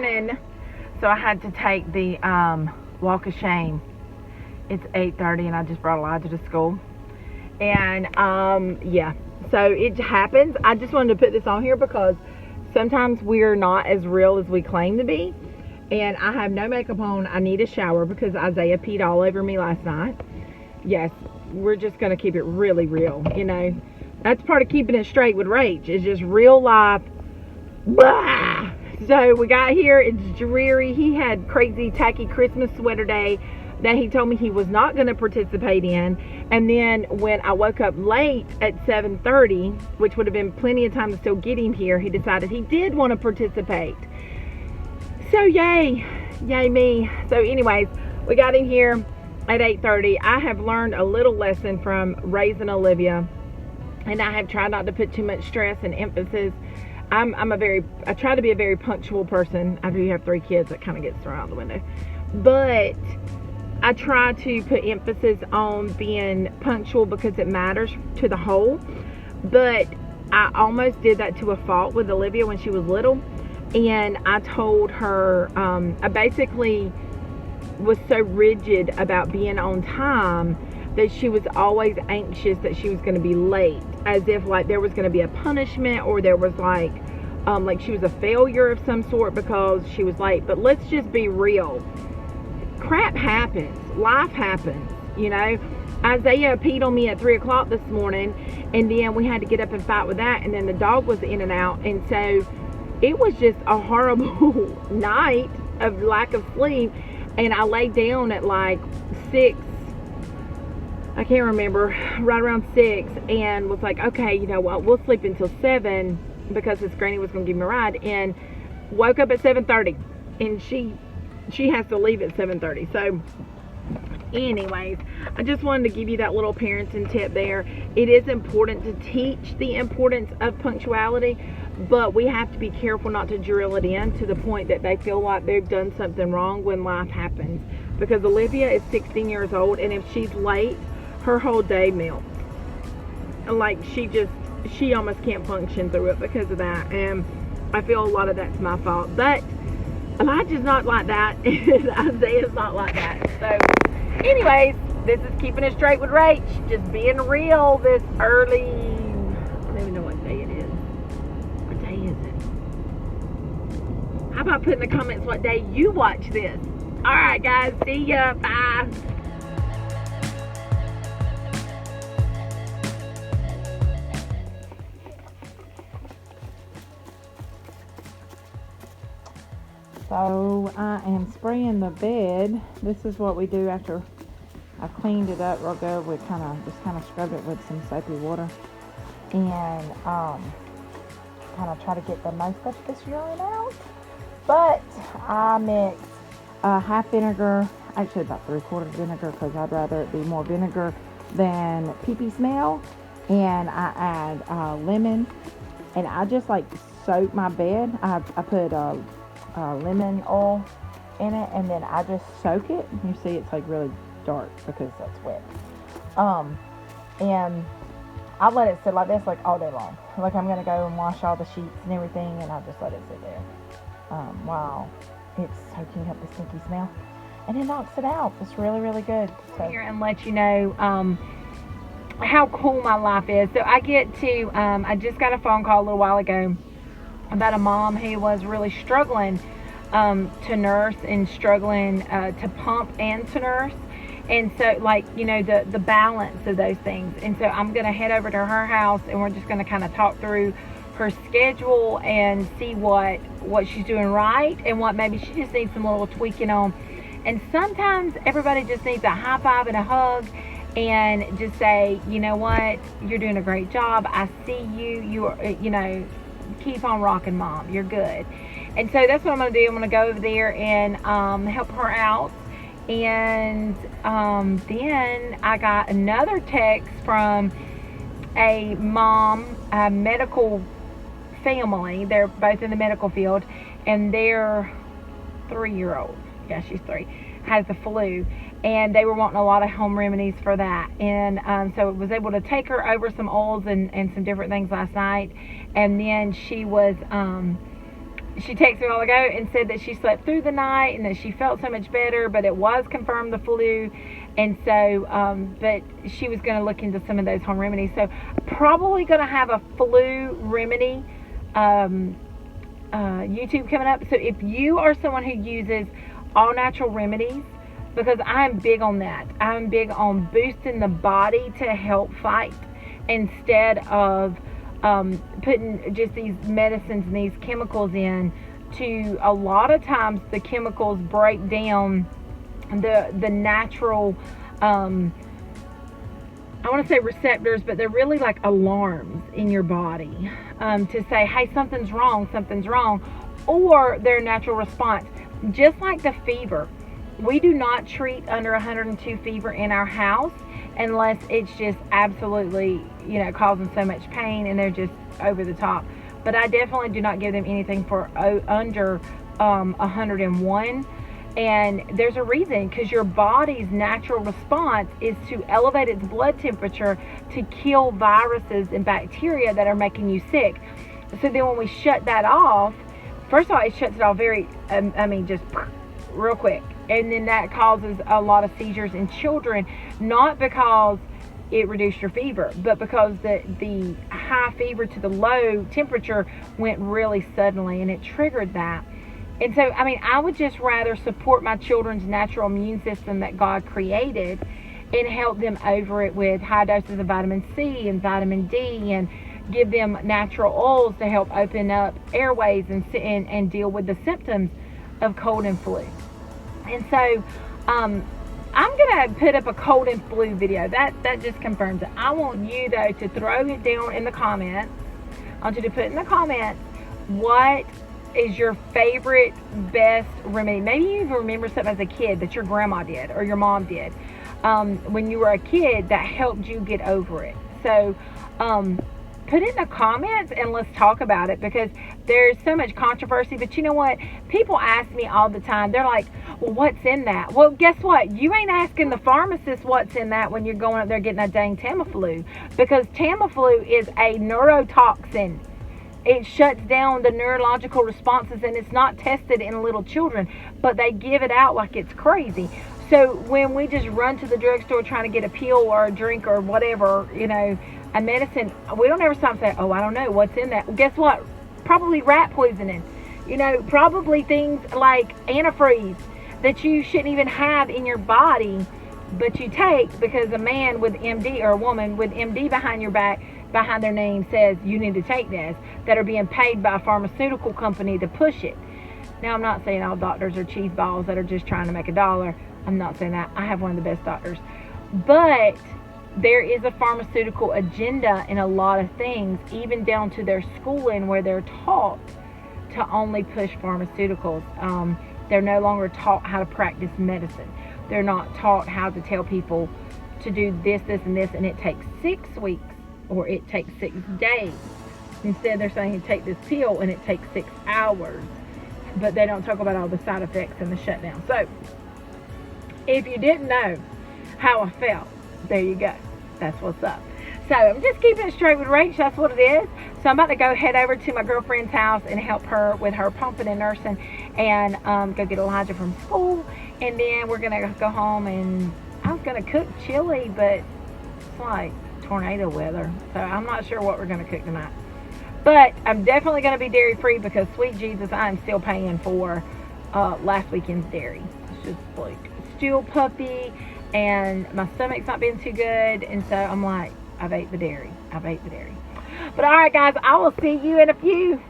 morning. So I had to take the walk of shame. It's 8:30 and I just brought Elijah to school. And yeah, so it happens. I just wanted to put this on here because sometimes we're not as real as we claim to be. And I have no makeup on. I need a shower because Isaiah peed all over me last night. Yes, we're just going to keep it really real, you know. That's part of keeping it straight with Rach. It's just real life. Blah! So we got here. It's dreary. He had crazy Tacky Christmas sweater day that he told me he was not going to participate in. And then when I woke up late at 7:30, which would have been plenty of time to still get him here, he decided he did want to participate. So yay me. So anyways, we got him here at 8:30. I have learned a little lesson from raising Olivia, and I have tried not to put too much stress and emphasis. I try to be a very punctual person. After you have 3 kids, that kind of gets thrown out the window. But I try to put emphasis on being punctual because it matters to the whole. But I almost did that to a fault with Olivia when she was little. And I told her, I basically was so rigid about being on time that she was always anxious that she was going to be late, as if like there was going to be a punishment, or there was like she was a failure of some sort because she was late. But let's just be real. Crap happens. Life happens, you know. Isaiah peed on me at 3 o'clock this morning, and then we had to get up and fight with that, and then the dog was in and out, and so it was just a horrible night of lack of sleep. And I laid down at like 6, I can't remember, right around 6, and was like, okay, you know what, we'll sleep until 7 because his granny was going to give me a ride, and woke up at 7:30, and she has to leave at 7:30. So anyways, I just wanted to give you that little parenting tip there. It is important to teach the importance of punctuality, but we have to be careful not to drill it in to the point that they feel like they've done something wrong when life happens. Because Olivia is 16 years old, and if she's late, her whole day melts. Like she almost can't function through it because of that. And I feel a lot of that's my fault. But Elijah's not like that, and Isaiah's not like that. So anyways, this is keeping it straight with Rach. Just being real this early. I don't even know what day it is. What day is it? How about putting in the comments what day you watch this? Alright guys, see ya. Bye. So I am spraying the bed. This is what we do after I cleaned it up real good. We kind of scrubbed it with some soapy water, and kind of try to get the most of this urine out. But I mix half vinegar, actually about 3/4 vinegar, because I'd rather it be more vinegar than pee-pee smell. And I add lemon, and I just like soak my bed. I put lemon oil in it, and then I just soak it. You see it's like really dark because that's wet. And I let it sit like this like all day long. Like I'm gonna go and wash all the sheets and everything, and I just let it sit there while it's soaking up the stinky smell, and it knocks it out. It's really, really good. So here and let you know how cool my life is. So I get to I just got a phone call a little while ago about a mom who was really struggling to nurse, and struggling to pump and to nurse. And so, like, you know, the balance of those things. And so I'm going to head over to her house, and we're just going to kind of talk through her schedule and see what she's doing right, and what maybe she just needs some little tweaking on. And sometimes everybody just needs a high five and a hug, and just say, you know what, you're doing a great job. I see you. You are, you know, keep on rocking, Mom. You're good. And so that's what I'm going to do. I'm going to go over there and help her out. And then I got another text from a mom, a medical family. They're both in the medical field, and their 3-year-old, yeah, she's 3, has the flu, and they were wanting a lot of home remedies for that. And so I was able to take her over some oils and some different things last night. And then she was she texted me a while ago and said that she slept through the night and that she felt so much better, but it was confirmed the flu. And so, but she was going to look into some of those home remedies. So probably going to have a flu remedy YouTube coming up. So if you are someone who uses all natural remedies, because I'm big on that. I'm big on boosting the body to help fight instead of putting just these medicines and these chemicals in. To a lot of times the chemicals break down the natural I want to say receptors, but they're really like alarms in your body to say, hey, something's wrong, or their natural response. Just like the fever, we do not treat under 102 fever in our house unless it's just absolutely, you know, causing so much pain and they're just over the top. But I definitely do not give them anything for under 101. And there's a reason, because your body's natural response is to elevate its blood temperature to kill viruses and bacteria that are making you sick. So then when we shut that off, first of all, it shuts it off very, just real quick. And then that causes a lot of seizures in children, not because it reduced your fever, but because the high fever to the low temperature went really suddenly, and it triggered that. And so, I would just rather support my children's natural immune system that God created and help them over it with high doses of vitamin C and vitamin D, and give them natural oils to help open up airways and deal with the symptoms of cold and flu. And so, I'm going to put up a cold and flu video. That just confirms it. I want you, though, to throw it down in the comments. I want you to put in the comments what is your favorite, best remedy. Maybe you even remember something as a kid that your grandma did or your mom did when you were a kid that helped you get over it. So put it in the comments and let's talk about it, because there's so much controversy. But you know what? People ask me all the time. They're like, well, what's in that? Well, guess what? You ain't asking the pharmacist what's in that when you're going up there getting a dang Tamiflu, because Tamiflu is a neurotoxin. It shuts down the neurological responses, and it's not tested in little children, but they give it out like it's crazy. So when we just run to the drugstore trying to get a pill or a drink or whatever, you know, a medicine, we don't ever stop and say, oh, I don't know what's in that. Well, guess what? Probably rat poisoning. You know, probably things like antifreeze that you shouldn't even have in your body, but you take because a man with MD or a woman with MD behind your back, behind their name, says you need to take this, that are being paid by a pharmaceutical company to push it. Now, I'm not saying all doctors are cheese balls that are just trying to make a dollar. I'm not saying that. I have one of the best doctors. But there is a pharmaceutical agenda in a lot of things, even down to their schooling, where they're taught to only push pharmaceuticals. They're no longer taught how to practice medicine. They're not taught how to tell people to do this, this, and this, and it takes 6 weeks. Or it takes 6 days. Instead, they're saying you take this pill and it takes 6 hours. But they don't talk about all the side effects and the shutdown. So, if you didn't know how I felt, there you go. That's what's up. So, I'm just keeping it straight with Rach. That's what it is. So, I'm about to go head over to my girlfriend's house and help her with her pumping and nursing. And go get Elijah from school. And then we're going to go home, and I was going to cook chili, but it's like tornado weather, so I'm not sure what we're going to cook tonight. But I'm definitely going to be dairy free, because sweet Jesus, I'm still paying for last weekend's dairy. It's just like still puppy, and my stomach's not been too good, and so I'm like, I've ate the dairy. But all right, guys, I will see you in a few.